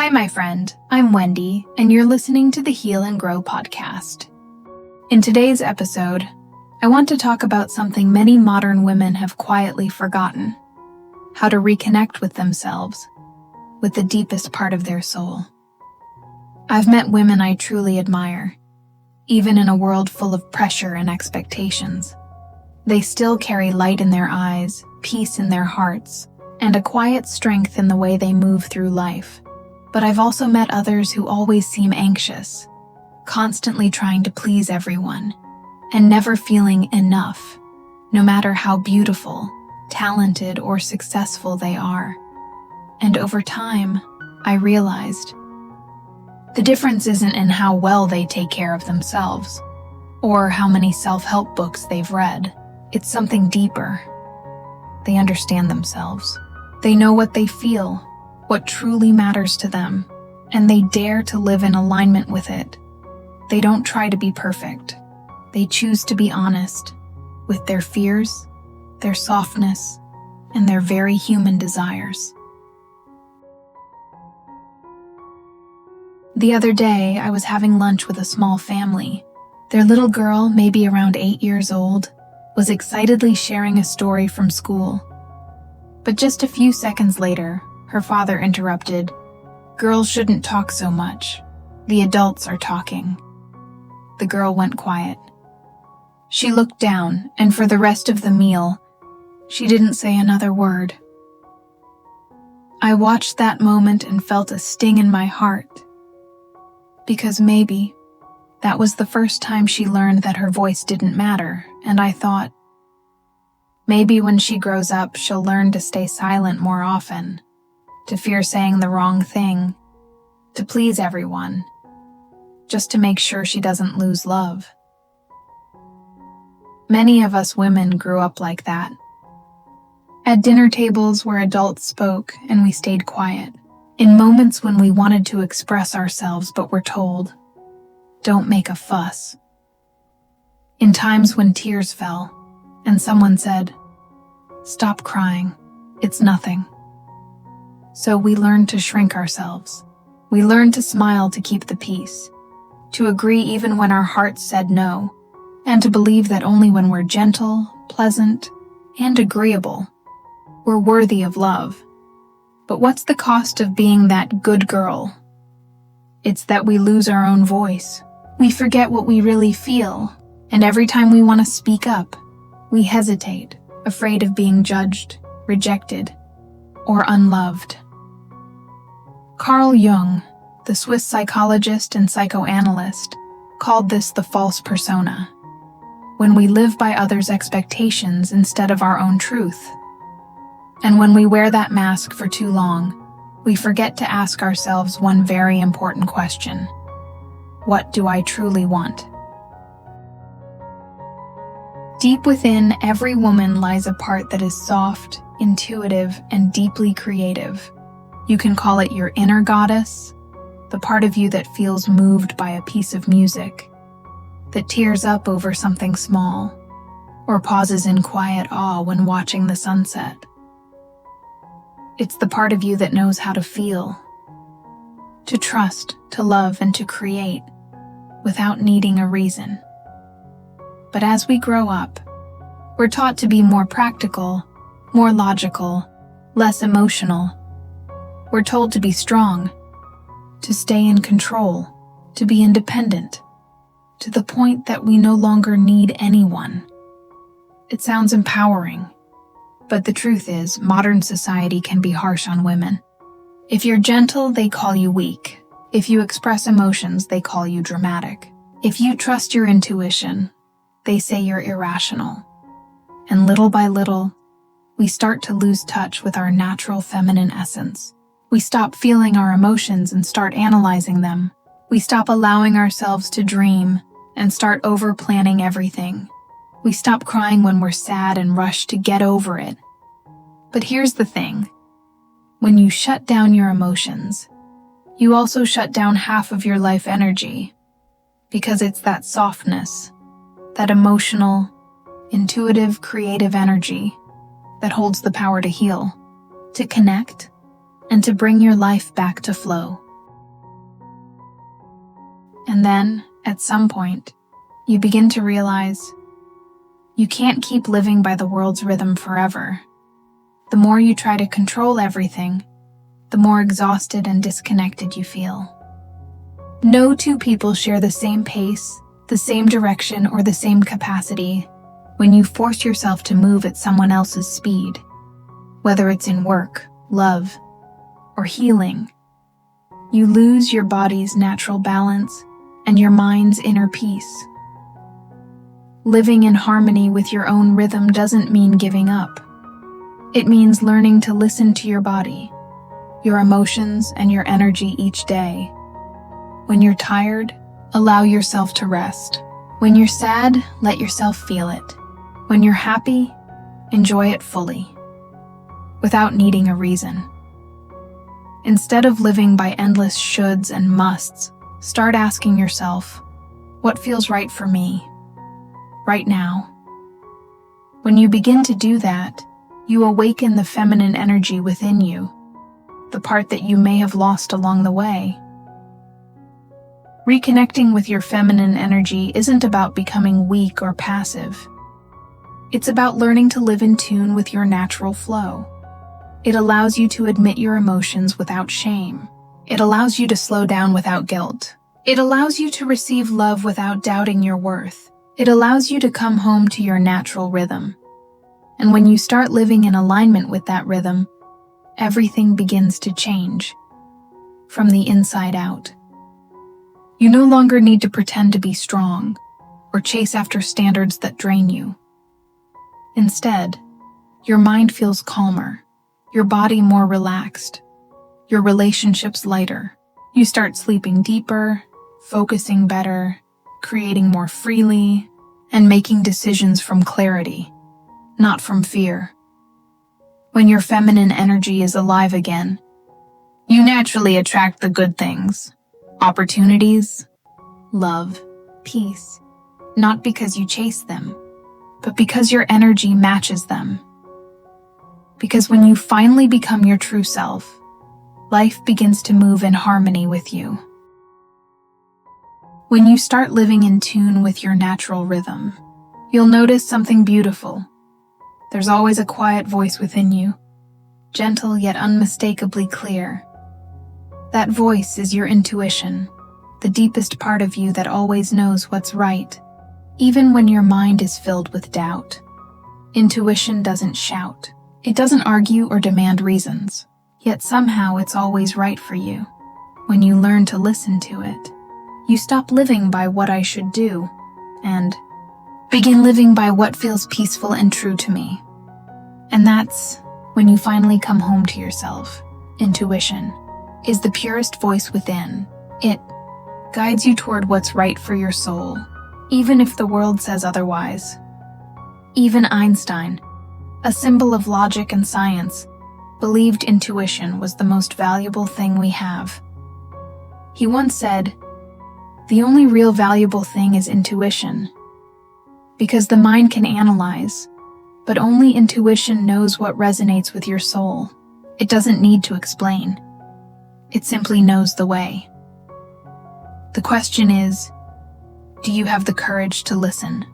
Hi, my friend. I'm Wendy, and you're listening to the Heal and Grow podcast. In today's episode, I want to talk about something many modern women have quietly forgotten: how to reconnect with themselves, with the deepest part of their soul. I've met women I truly admire, even in a world full of pressure and expectations. They still carry light in their eyes, peace in their hearts, and a quiet strength in the way they move through life. But I've also met others who always seem anxious, constantly trying to please everyone, and never feeling enough, no matter how beautiful, talented, or successful they are. And over time, I realized the difference isn't in how well they take care of themselves, or how many self-help books they've read. It's something deeper. They understand themselves. They know what they feel, what truly matters to them, and they dare to live in alignment with it. They don't try to be perfect. They choose to be honest with their fears, their softness, and their very human desires. The other day, I was having lunch with a small family. Their little girl, maybe around 8 years old, was excitedly sharing a story from school. But just a few seconds later, her father interrupted. "Girls shouldn't talk so much. The adults are talking." The girl went quiet. She looked down, and for the rest of the meal, she didn't say another word. I watched that moment and felt a sting in my heart, because maybe that was the first time she learned that her voice didn't matter, and I thought, maybe when she grows up, she'll learn to stay silent more often, to fear saying the wrong thing, to please everyone, just to make sure she doesn't lose love. Many of us women grew up like that. At dinner tables where adults spoke and we stayed quiet, in moments when we wanted to express ourselves but were told, "Don't make a fuss." In times when tears fell and someone said, "Stop crying, it's nothing." So we learned to shrink ourselves. We learned to smile to keep the peace, to agree even when our hearts said no, and to believe that only when we're gentle, pleasant, and agreeable, we're worthy of love. But what's the cost of being that good girl? It's that we lose our own voice. We forget what we really feel, and every time we want to speak up, we hesitate, afraid of being judged, rejected, or unloved. Carl Jung, the Swiss psychologist and psychoanalyst, called this the false persona, when we live by others' expectations instead of our own truth. And when we wear that mask for too long, we forget to ask ourselves one very important question: what do I truly want? Deep within every woman lies a part that is soft, intuitive, and deeply creative. You can call it your inner goddess, the part of you that feels moved by a piece of music, that tears up over something small, or pauses in quiet awe when watching the sunset. It's the part of you that knows how to feel, to trust, to love, and to create without needing a reason. But as we grow up, we're taught to be more practical, more logical, less emotional. We're told to be strong, to stay in control, to be independent, to the point that we no longer need anyone. It sounds empowering, but the truth is, modern society can be harsh on women. If you're gentle, they call you weak. If you express emotions, they call you dramatic. If you trust your intuition, they say you're irrational. And little by little, we start to lose touch with our natural feminine essence. We stop feeling our emotions and start analyzing them. We stop allowing ourselves to dream and start over-planning everything. We stop crying when we're sad and rush to get over it. But here's the thing. When you shut down your emotions, you also shut down half of your life energy, because it's that softness, that emotional, intuitive, creative energy that holds the power to heal, to connect, and to bring your life back to flow. And then, at some point, you begin to realize you can't keep living by the world's rhythm forever. The more you try to control everything, the more exhausted and disconnected you feel. No two people share the same pace, the same direction, or the same capacity when you force yourself to move at someone else's speed, whether it's in work, love, or healing. You lose your body's natural balance and your mind's inner peace. Living in harmony with your own rhythm doesn't mean giving up. It means learning to listen to your body, your emotions, and your energy each day. When you're tired, allow yourself to rest. When you're sad, let yourself feel it. When you're happy, enjoy it fully, without needing a reason. Instead of living by endless shoulds and musts, start asking yourself, what feels right for me, right now? When you begin to do that, you awaken the feminine energy within you, the part that you may have lost along the way. Reconnecting with your feminine energy isn't about becoming weak or passive. It's about learning to live in tune with your natural flow. It allows you to admit your emotions without shame. It allows you to slow down without guilt. It allows you to receive love without doubting your worth. It allows you to come home to your natural rhythm. And when you start living in alignment with that rhythm, everything begins to change from the inside out. You no longer need to pretend to be strong or chase after standards that drain you. Instead, your mind feels calmer, your body more relaxed, your relationships lighter. You start sleeping deeper, focusing better, creating more freely, and making decisions from clarity, not from fear. When your feminine energy is alive again, you naturally attract the good things, opportunities, love, peace, not because you chase them, but because your energy matches them. Because when you finally become your true self, life begins to move in harmony with you. When you start living in tune with your natural rhythm, you'll notice something beautiful. There's always a quiet voice within you, gentle yet unmistakably clear. That voice is your intuition, the deepest part of you that always knows what's right, even when your mind is filled with doubt. Intuition doesn't shout. It doesn't argue or demand reasons, yet somehow it's always right for you. When you learn to listen to it, you stop living by what I should do and begin living by what feels peaceful and true to me. And that's when you finally come home to yourself. Intuition is the purest voice within. It guides you toward what's right for your soul, even if the world says otherwise. Even Einstein, a symbol of logic and science, believed intuition was the most valuable thing we have. He once said, "The only real valuable thing is intuition, because the mind can analyze, but only intuition knows what resonates with your soul. It doesn't need to explain. It simply knows the way." The question is, do you have the courage to listen?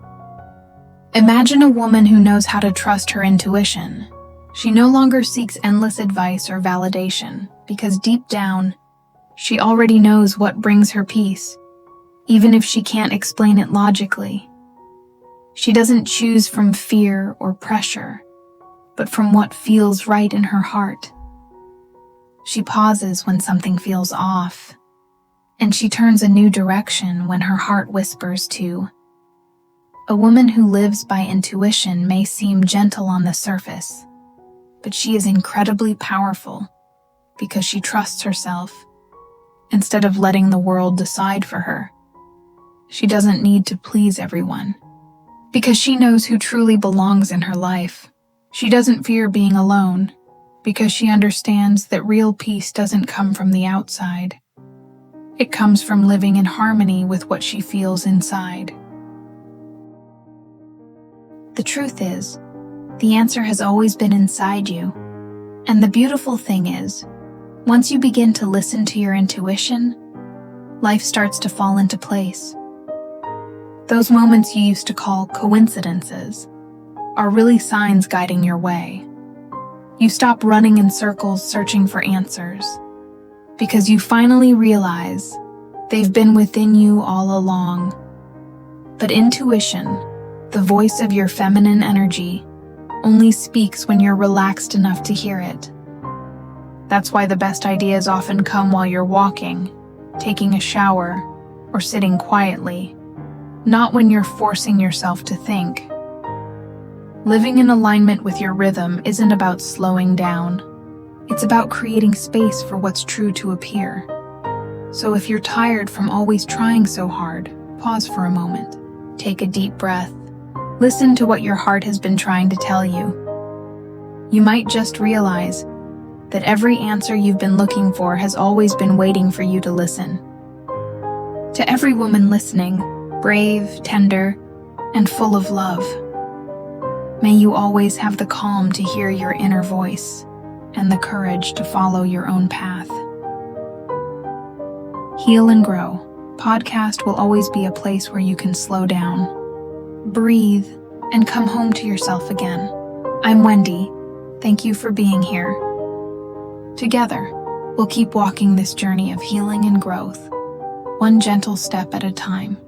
Imagine a woman who knows how to trust her intuition. She no longer seeks endless advice or validation, because deep down, she already knows what brings her peace, even if she can't explain it logically. She doesn't choose from fear or pressure, but from what feels right in her heart. She pauses when something feels off, and she turns a new direction when her heart whispers to. A woman who lives by intuition may seem gentle on the surface, but she is incredibly powerful because she trusts herself instead of letting the world decide for her. She doesn't need to please everyone because she knows who truly belongs in her life. She doesn't fear being alone because she understands that real peace doesn't come from the outside. It comes from living in harmony with what she feels inside. The truth is, the answer has always been inside you. And the beautiful thing is, once you begin to listen to your intuition, life starts to fall into place. Those moments you used to call coincidences are really signs guiding your way. You stop running in circles searching for answers, because you finally realize they've been within you all along. But intuition, the voice of your feminine energy, only speaks when you're relaxed enough to hear it. That's why the best ideas often come while you're walking, taking a shower, or sitting quietly, not when you're forcing yourself to think. Living in alignment with your rhythm isn't about slowing down. It's about creating space for what's true to appear. So if you're tired from always trying so hard, pause for a moment. Take a deep breath. Listen to what your heart has been trying to tell you. You might just realize that every answer you've been looking for has always been waiting for you to listen. To every woman listening, brave, tender, and full of love, may you always have the calm to hear your inner voice and the courage to follow your own path. Heal and Grow podcast will always be a place where you can slow down, breathe, and come home to yourself again. I'm Wendy. Thank you for being here. Together, we'll keep walking this journey of healing and growth, one gentle step at a time.